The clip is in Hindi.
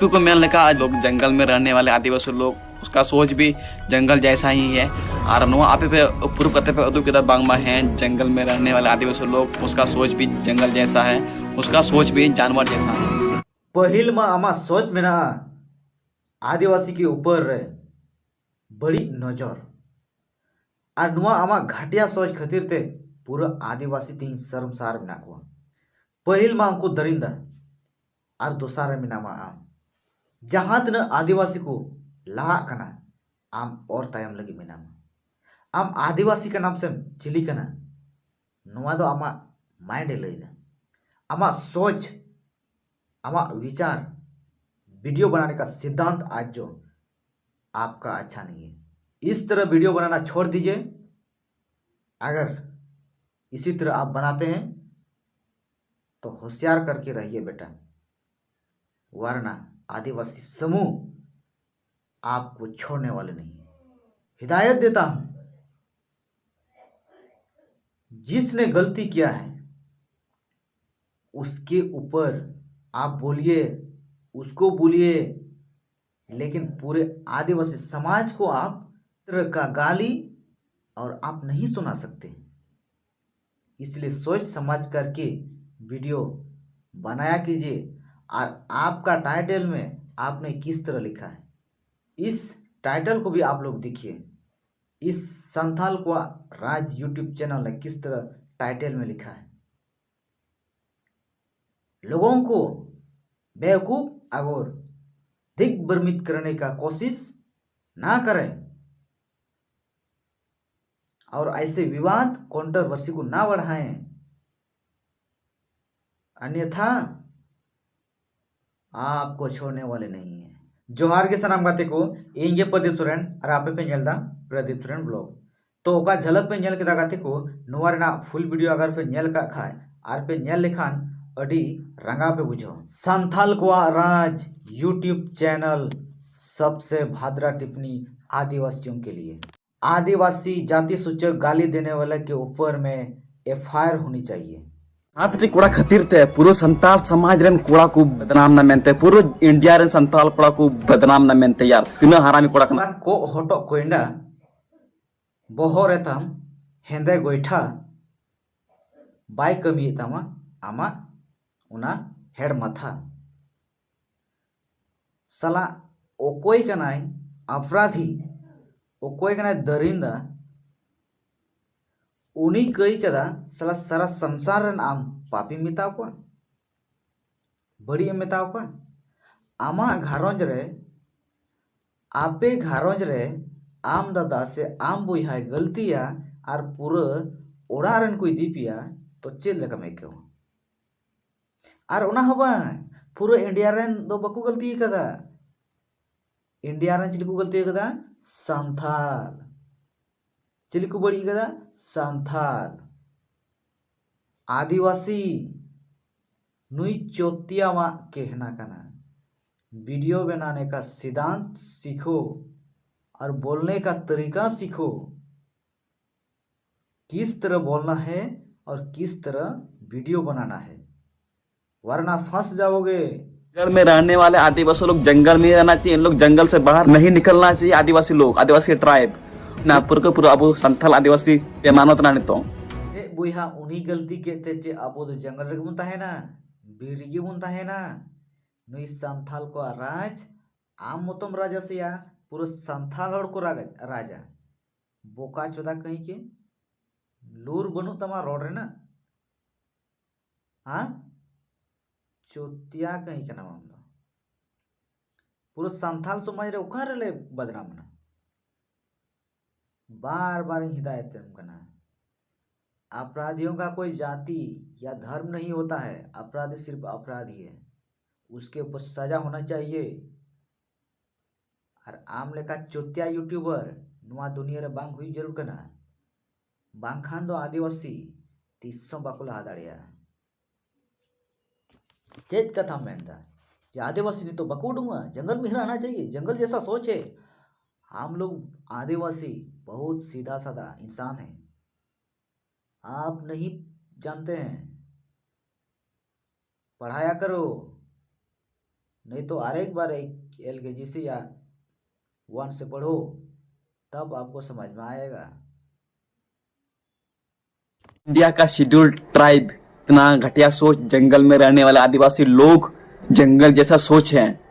को मैंने लिखा आज लोग जंगल में रहने वाले आदिवासी लोग उसका सोच भी जंगल जैसा ही है। और नुआ आपे पे पूर्व कते पे अदु किधर बांगमा है जंगल में रहने वाले आदिवासी लोग उसका सोच भी जंगल जैसा है, उसका सोच भी जानवर जैसा है। पहिल में आमा सोच में ना आदिवासी के ऊपर बड़ी नजर और नुआ आमा घाटिया सोच खातिर ते पूरा आदिवासी तीन शर्मसार में नाकुआ पहिल में हमको दरिंदा और दोसारा में नामा आम जहां तना आदिवासी को लहा कना आम और तायम लगी में नामा आम आदिवासी का नाम से चिली कना नुआ दो आमा माइंड लईदा आमा सोच आमा विचार वीडियो बनाने का सिद्धांत आज जो आपका अच्छा नहीं है, इस तरह वीडियो बनाना छोड़ दीजिए। अगर इसी तरह आप बनाते हैं तो होशियार करके रहिए बेटा, वरना आदिवासी समूह आपको छोड़ने वाले नहीं है। हिदायत देता हूं, जिसने गलती किया है उसके ऊपर आप बोलिए, उसको बोलिए, लेकिन पूरे आदिवासी समाज को आप तरह का गाली और आप नहीं सुना सकते। इसलिए सोच समझ करके वीडियो बनाया कीजिए। और आपका टाइटल में आपने किस तरह लिखा है, इस टाइटल को भी आप लोग देखिए। इस संथाल को राज यूट्यूब चैनल ने किस तरह टाइटल में लिखा है। लोगों को बेवकूफ और दिग्भ्रमित करने का कोशिश ना करें और ऐसे विवाद कंट्रोवर्सी को ना बढ़ाएं, अन्यथा आपको छोड़ने वाले नहीं है। जोहार के सनाम गाते को इंगे प्रदीप सोरेन और आपे पे नेलदा प्रदीप सोरेन ब्लॉग। तो ओका झलक पे नेल केदा गाते को नुआ रेना फुल वीडियो अगर पे नेल का खाए और पे नेल लेखान अडी रंगा पे बुझो। संथाल को राज यूट्यूब चैनल सबसे भाद्रा टिप्पणी आदिवासियों के लिए। आदिवासी जाति सूचक गाली देने वाले के ऊपर में एफआईआर होनी चाहिए। आतरी कोड़ा खातिर ते पूरा संताल समाज रेन कोड़ा को बदनाम न मेनते पूरा इंडिया रेन संताल कोड़ा को बदनाम न मेनते यार तिना हरामी कोड़ा कना को हटो कोइंडा बोहरे तम हेंदे गोइठा बाय कमी तमा आमा उना हेड माथा सला ओकोई कनाय अपराधी ओकोई कनाय दरिंदा उनी कई कदा सला सारा संसार रन आम पापी मिताव को बड़ी मिताव को आमा घारोंज रे आपे घारोंज रे आम दादा से आम बुहाय गलतिया और पूरा ओड़ारन कोई दीपिया तो चेल लेका में क्यों और उना हबा पूरा इंडिया रेन दो बकु गलती कदा इंडिया रेन चिली को गलती कदा संथाल चिली को बड़ी कदा संथाल आदिवासी नुई चोतिया मा कहना कना वीडियो बनाने का सिद्धांत सीखो और बोलने का तरीका सीखो, किस तरह बोलना है और किस तरह वीडियो बनाना है, वरना फंस जाओगे। जंगल में रहने वाले आदिवासी लोग जंगल में रहना चाहिए, इन लोग जंगल से बाहर नहीं निकलना चाहिए। आदिवासी लोग आदिवासी ट्राइब ना पूरा अब संथाल आदिवासी पैमानत ना नितो ए बुइहा उनी गलती के ते चे अब तो जंगल रे बुन ताहे ना बीरी के बुन ताहे ना नुई संथाल को राज आम मोतम राजा से या पूरा संथाल हड़ को राजा बोका चोदा कहीं के लूर बनु तमा रोड रे ना हाँ चोतिया कहीं के नाम हम पूरा संथाल समाज रे उकार ले बदनाम ना बार बार हिदायत हम करना। अपराधियों का कोई जाति या धर्म नहीं होता है, अपराधी सिर्फ अपराधी है, उसके ऊपर सजा होना चाहिए। और आम लेका चोतिया यूट्यूबर नुआ दुनिया रे बांग हुई जरूर करना बांग खान दो आदिवासी 300 बाकुला हादाड़िया चेत कथा मेनता जे आदिवासी ने तो बकूडूंगा जंगल में रहना चाहिए, जंगल जैसा सोच है। हम लोग आदिवासी बहुत सीधा साधा इंसान है, आप नहीं जानते हैं, पढ़ाया करो, नहीं तो और एक बार एक LKG से या 1 से पढ़ो, तब आपको समझ में आएगा। इंडिया का शेड्यूल्ड ट्राइब, इतना घटिया सोच, जंगल में रहने वाले आदिवासी लोग जंगल जैसा सोच है।